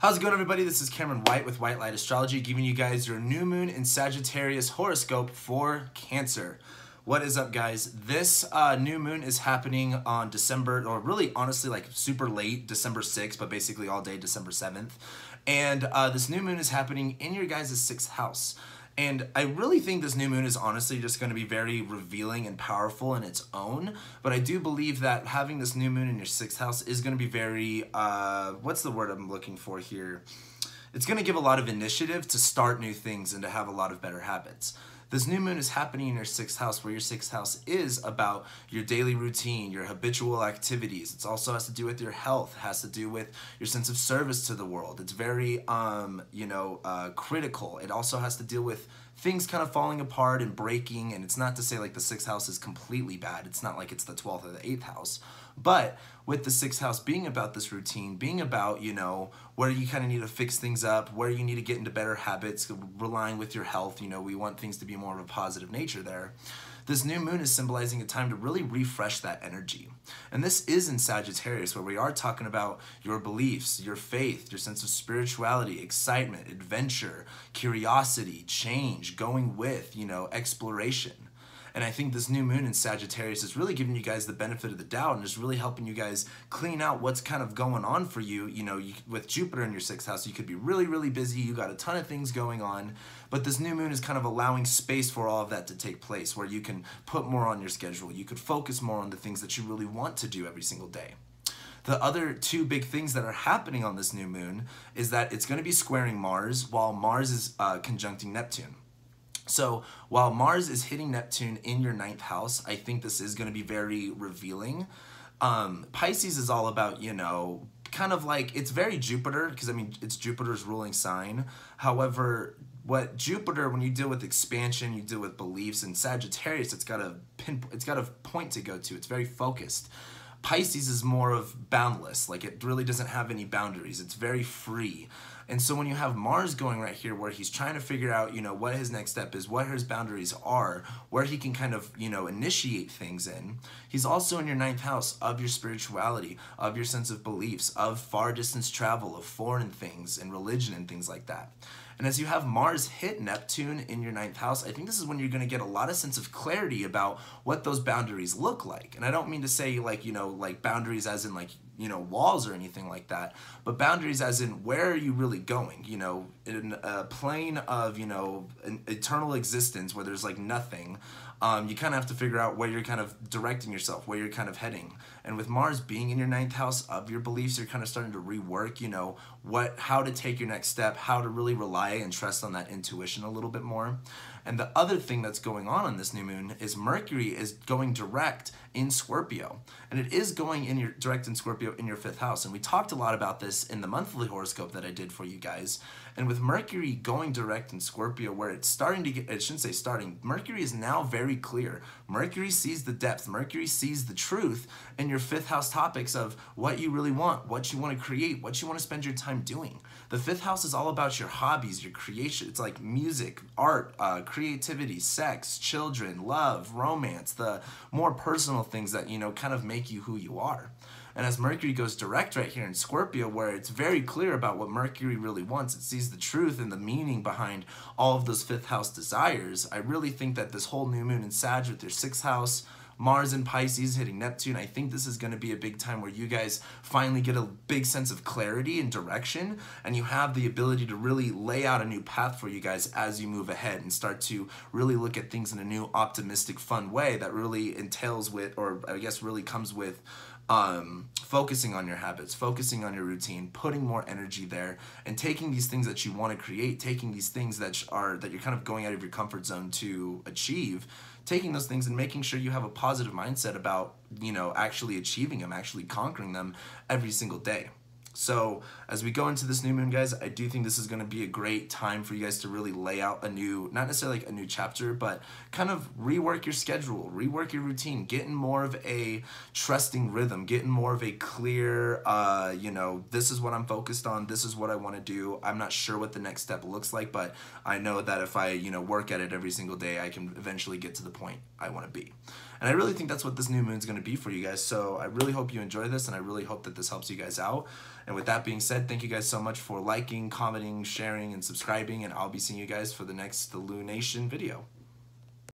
How's it going, everybody? This is Cameron White with White Light Astrology, giving you guys your new moon in Sagittarius horoscope for Cancer. What is up, guys? This new moon is happening on December, or really honestly like super late, December 6th, but basically all day December 7th. And this new moon is happening in your guys' 6th house. And I really think this new moon is honestly just going to be very revealing and powerful in its own. But I do believe that having this new moon in your 6th house is going to be very, what's the word I'm looking for here? It's going to give a lot of initiative to start new things and to have a lot of better habits. This new moon is happening in your 6th house, where your 6th house is about your daily routine, your habitual activities. It also has to do with your health, has to do with your sense of service to the world. It's very, critical. It also has to deal with things kind of falling apart and breaking, and it's not to say like the 6th house is completely bad. It's not like it's the 12th or the 8th house. But with the 6th house being about this routine, being about, where you kind of need to fix things up, where you need to get into better habits, relying with your health, we want things to be more of a positive nature there. This new moon is symbolizing a time to really refresh that energy. And this is in Sagittarius, where we are talking about your beliefs, your faith, your sense of spirituality, excitement, adventure, curiosity, change, going with, exploration. And I think this new moon in Sagittarius is really giving you guys the benefit of the doubt and is really helping you guys clean out what's kind of going on for you. With Jupiter in your 6th house, you could be really, really busy. You got a ton of things going on. But this new moon is kind of allowing space for all of that to take place, where you can put more on your schedule. You could focus more on the things that you really want to do every single day. The other two big things that are happening on this new moon is that it's going to be squaring Mars, while Mars is conjuncting Neptune. So while Mars is hitting Neptune in your 9th house, I think this is going to be very revealing. Pisces is all about, kind of like, it's very Jupiter, because it's Jupiter's ruling sign. However, what Jupiter, when you deal with expansion, you deal with beliefs, and Sagittarius, it's got a point to go to. It's very focused. Pisces is more of boundless, like it really doesn't have any boundaries. It's very free. And so when you have Mars going right here, where he's trying to figure out, what his next step is, what his boundaries are, where he can kind of, initiate things in, he's also in your 9th house of your spirituality, of your sense of beliefs, of far distance travel, of foreign things and religion and things like that. And as you have Mars hit Neptune in your 9th house, I think this is when you're going to get a lot of sense of clarity about what those boundaries look like. And I don't mean to say like, like boundaries as in like, walls or anything like that, but boundaries as in where are you really going, in a plane of, an eternal existence where there's like nothing. You kind of have to figure out where you're kind of directing yourself, where you're kind of heading. And with Mars being in your 9th house of your beliefs, you're kind of starting to rework, how to take your next step, how to really rely and trust on that intuition a little bit more. And the other thing that's going on this new moon is Mercury is going direct in Scorpio. And it is going direct in Scorpio in your 5th house. And we talked a lot about this in the monthly horoscope that I did for you guys. And with Mercury going direct in Scorpio, where it's starting to get, I shouldn't say starting, Mercury is now very clear. Mercury sees the depth. Mercury sees the truth in your 5th house topics of what you really want, what you want to create, what you want to spend your time doing. The 5th house is all about your hobbies, your creation. It's like music, art, creativity, sex, children, love, romance, the more personal things that, kind of make you who you are. And as Mercury goes direct right here in Scorpio, where it's very clear about what Mercury really wants, it sees the truth and the meaning behind all of those 5th house desires. I really think that this whole new moon in Sag with your 6th house, Mars and Pisces hitting Neptune, I think this is going to be a big time where you guys finally get a big sense of clarity and direction, and you have the ability to really lay out a new path for you guys as you move ahead and start to really look at things in a new optimistic, fun way that really entails with, or I guess really comes with, focusing on your habits, focusing on your routine, putting more energy there, and taking these things that you want to create, taking these things that you're kind of going out of your comfort zone to achieve, taking those things and making sure you have a positive mindset about, actually achieving them, actually conquering them every single day. So as we go into this new moon, guys, I do think this is going to be a great time for you guys to really lay out a new, not necessarily like a new chapter, but kind of rework your schedule, rework your routine, getting more of a trusting rhythm, getting more of a clear, this is what I'm focused on, this is what I want to do. I'm not sure what the next step looks like, but I know that if I, work at it every single day, I can eventually get to the point I want to be. And I really think that's what this new moon's going to be for you guys. So I really hope you enjoy this, and I really hope that this helps you guys out. And with that being said, thank you guys so much for liking, commenting, sharing, and subscribing, and I'll be seeing you guys for the next Lunation video.